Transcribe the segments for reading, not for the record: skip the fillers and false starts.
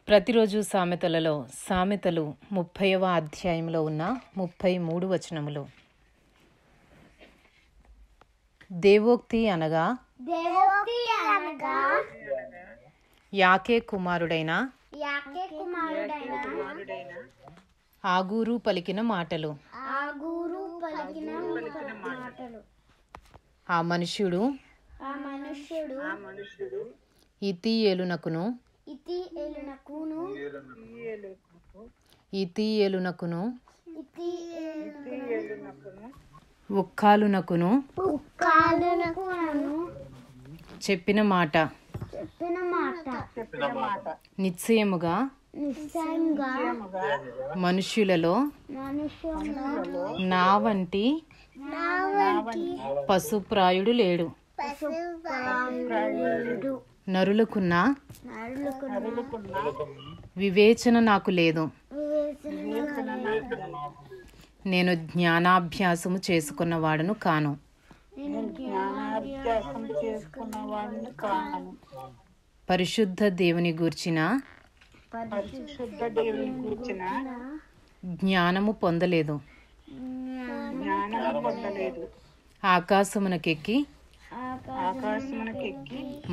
ప్రతిరోజు సామెతలలో సామెతలు 30వ అధ్యాయంలో ఉన్న 33 వచనములు. దేవోక్తి అనగా యాకే కుమారుడైన ఆగూరు పలికిన మాటలు. ఆ మనుష్యుడు ఇతీయేలునకును ఉక్కాలునకును చెప్పిన మాట నిశ్చయముగా మనుష్యులలో నా వంటి పశుప్రాయుడు లేడు. నరులకున్న వివేచన నాకు లేదు. నేను జ్ఞానాభ్యాసము చేసుకున్నవాడను కాను. పరిశుద్ధ దేవుని గూర్చిన జ్ఞానము పొందలేదు. ఆకాశమునకెక్కి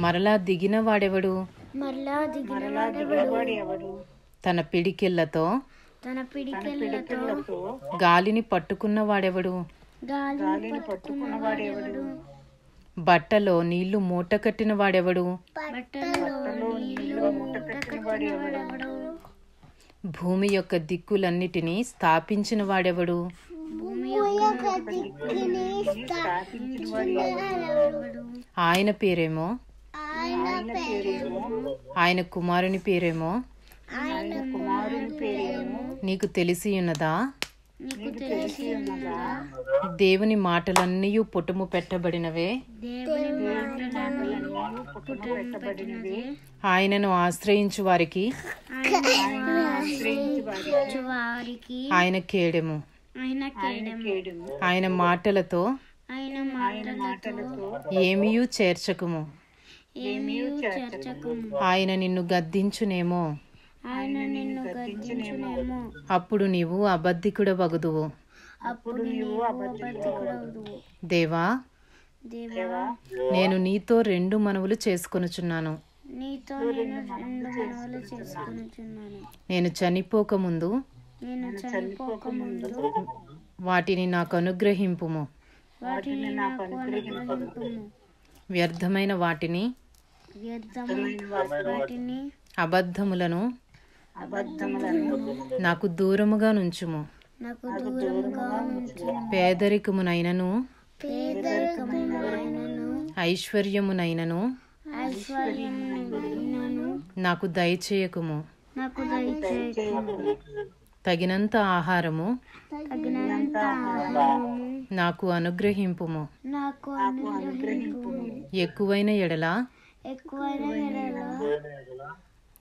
మరలా దిగిన వాడెవడు? తన పిడికిళ్లతో గాలిని పట్టుకున్న వాడెవడు? బట్టలో నీళ్లు మూట కట్టిన వాడెవడు? భూమి యొక్క దిక్కులన్నిటినీ స్థాపించిన వాడెవడు? ఆయన పేరేమో, ఆయన కుమారుని పేరేమో నీకు తెలిసి ఉన్నదా? దేవుని మాటలన్నీ పుటము పెట్టబడినవే. ఆయనను ఆశ్రయించు వారికి ఆయన కేడెము. ఆయన మాటలతో ఏమీయూ చేర్చకుము. ఆయన నిన్ను గద్దించునేమో, అప్పుడు నీవు అబద్ధికుడవగుదువు. దేవా, నేను నీతో 2 మనవులు చేసుకొనుచున్నాను. నేను చనిపోకముందు వాటిని నాకు అనుగ్రహింపుము. వ్యర్థమైన వాటిని అబద్ధములను నాకు దూరముగా నుంచుము. పేదరికమునైనను ఐశ్వర్యమునైనను నాకు దయచేయకుము. తగినంత ఆహారము నాకు అనుగ్రహింపుము. ఎక్కువైన ఎడల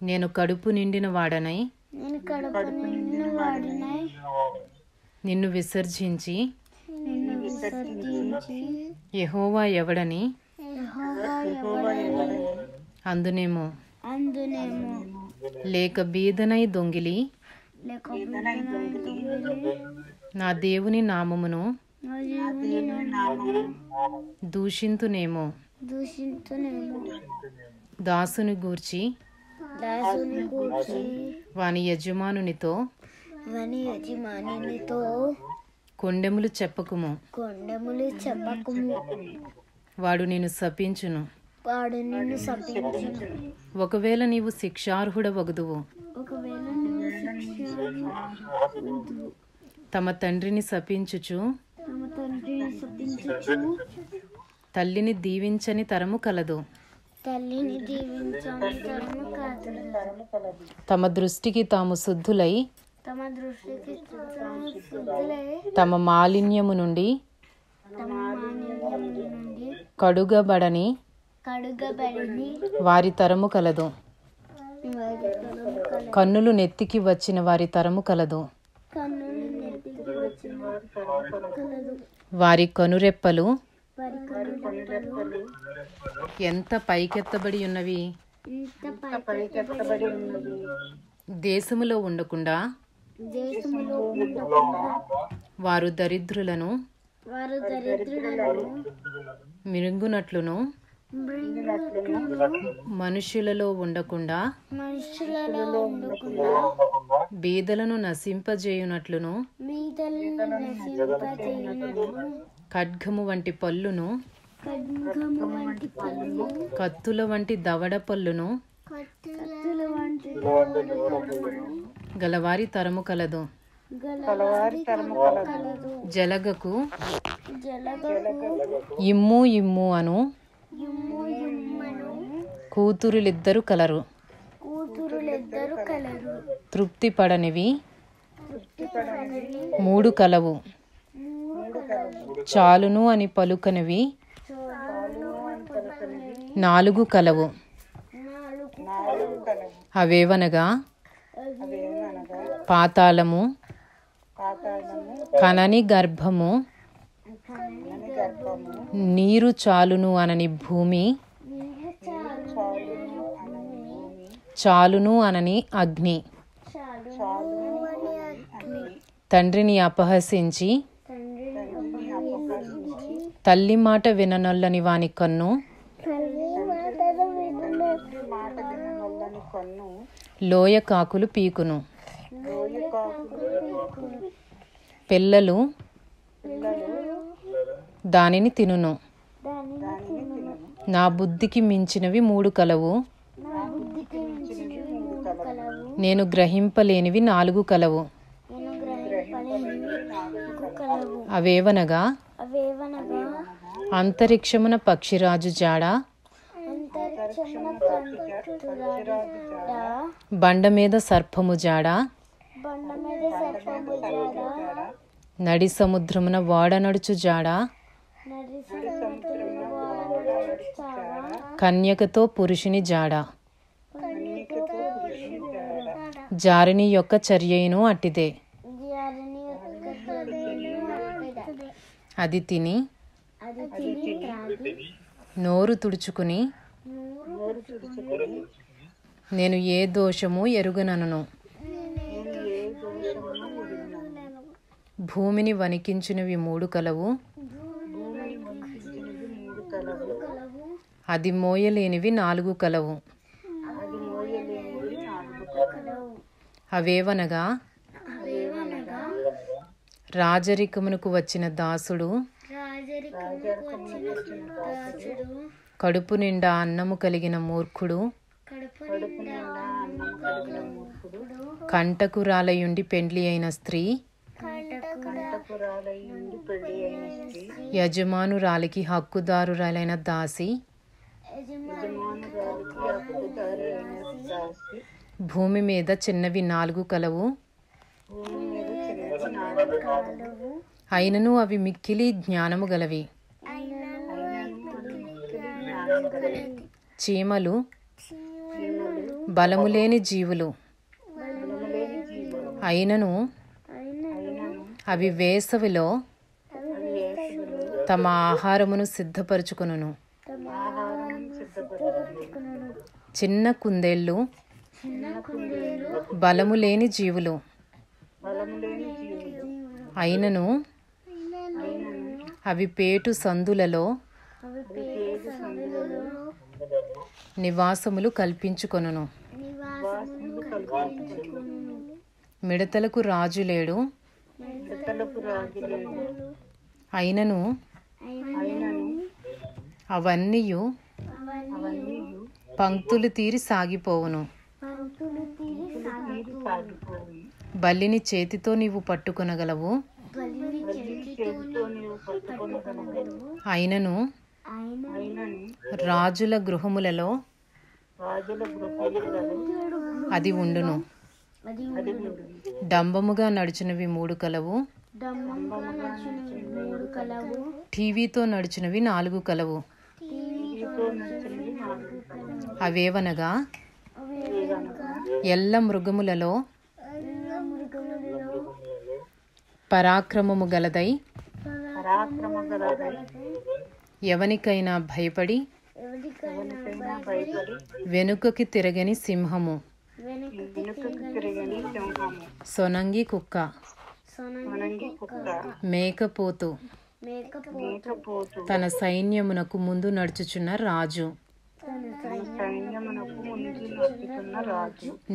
నేను కడుపు నిండిన వాడనై నిన్ను విసర్జించి యెహోవా ఎవడని అందునేమో, లేక బీదనై దొంగిలి నా దేవుని నామమును దూషింతునేమో. దాసుని గూర్చి వాని యజమానునితో కొండెములు చెప్పకుము. వాడు నిన్ను శపించును. ఒకవేళ నీవు శిక్షార్హుడవగుదువు. తమ తండ్రిని శపించుచు తల్లిని దీవించని తరము కలదు. తమ దృష్టికి తాము శుద్ధులై తమ మాలిన్యము నుండి కడుగబడని వారి తరము కలదు. కన్నులు నెత్తికి వచ్చిన వారి తరము కలదు. వారి కనురెప్పలు ఎంత పైకెత్తబడి ఉన్నవి. పైకెత్తబడి ఉన్నది. దేశములో ఉండకుండా వారు దరిద్రులను మిరుగునట్లును మనుష్యులలో ఉండకుండా బీదలను నశింపజేయునట్లును ఖడ్గము వంటి పళ్ళును కత్తుల వంటి దవడ పళ్ళును గలవారి తరము కలదు. జలగకు ఇమ్ము ఇమ్ము అను కూతురులిద్దరు కలరు. తృప్తి పడనివి 3 కలవు. చాలును అని పలుకనివి 4 కలవు. అవేవనగా పాతాళము, కనని గర్భము, నీరు చాలును అనని భూమి, చాలును అనని అగ్ని. తండ్రిని అపహసించి తల్లి మాట విననొల్లని వాని కన్ను లోయ కాకులు పీకును. పిల్లలు దానిని తినును. నా బుద్ధికి మించినవి 3 కలవు. నేను గ్రహింపలేనివి 4 కలవు. అవేవనగా అంతరిక్షమున పక్షిరాజు జాడ, బండ మీద సర్పము జాడ, నడి సముద్రమున వాడ నడుచు జాడ, కన్యకతో పురుషుని జాడ. జారిని యొక్క చర్యను అట్టిదే. అది తిని నోరు తుడుచుకుని నేను ఏ దోషము ఎరుగనను. భూమిని వణికించినవి 3 కలవు. అది మోయలేనివి 4 కలవు. అవేవనగా రాజరికమునకు వచ్చిన దాసుడు, కడుపు నిండా అన్నము కలిగిన మూర్ఖుడు, కంటకురాలయుండి పెండ్లి అయిన స్త్రీ, యజమానురాలికి హక్కుదారురాలైన దాసి, భూమి మీద చిన్నవి 4 కలవు. అయినను అవి మిక్కిలి జ్ఞానము గలవి. చీమలు బలములేని జీవులు. అయినను అవి వేసవిలో తమ ఆహారమును సిద్ధపరచుకొనును. చిన్న కుందేళ్ళు బలములేని జీవులు. అయినను అవి పేటు సందులలో నివాసములు కల్పించుకొనును. మిడతలకు రాజు లేడు. అయినను అవన్నీయు పంక్తులు తీరి సాగిపోవును. బల్లిని చేతితో నీవు పట్టుకొనగలవు. అయినను రాజుల గృహములలో అది ఉండును. డంబముగా నడిచినవి 3 కలవు. టీవీతో నడిచినవి 4 కలవు. అవేవనగా ఎల్ల మృగములలో పరాక్రమము గలదై ఎవనికైనా భయపడి వెనుకకి తిరగని సింహము, సొనంగి కుక్క, మేకపోతు, తన సైన్యమునకు ముందు నడుచుచున్న రాజు.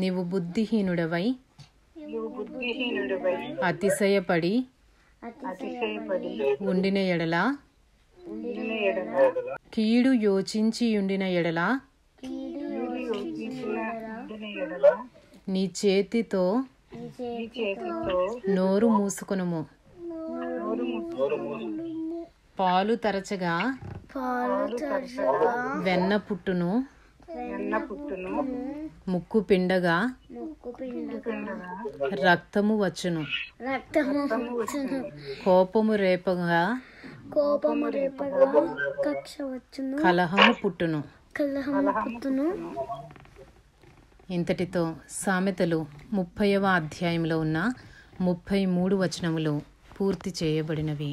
నీవు బుద్ధిహీనుడవై అతిశయపడి ఉండిన ఎడల, కీడు యోచించి ఉండిన ఎడల, నీ చేతితో నోరు మూసుకొనుము. పాలు తరచగా వెన్న పుట్టును, ముక్కు పిండగా రక్తము వచ్చును. కోపము రేపగా కక్ష వచ్చును, కలహము పుట్టును. పుట్టును. ఇంతటితో సామెతలు 30వ అధ్యాయంలో ఉన్న 33 వచనములు పూర్తి చేయబడినవి.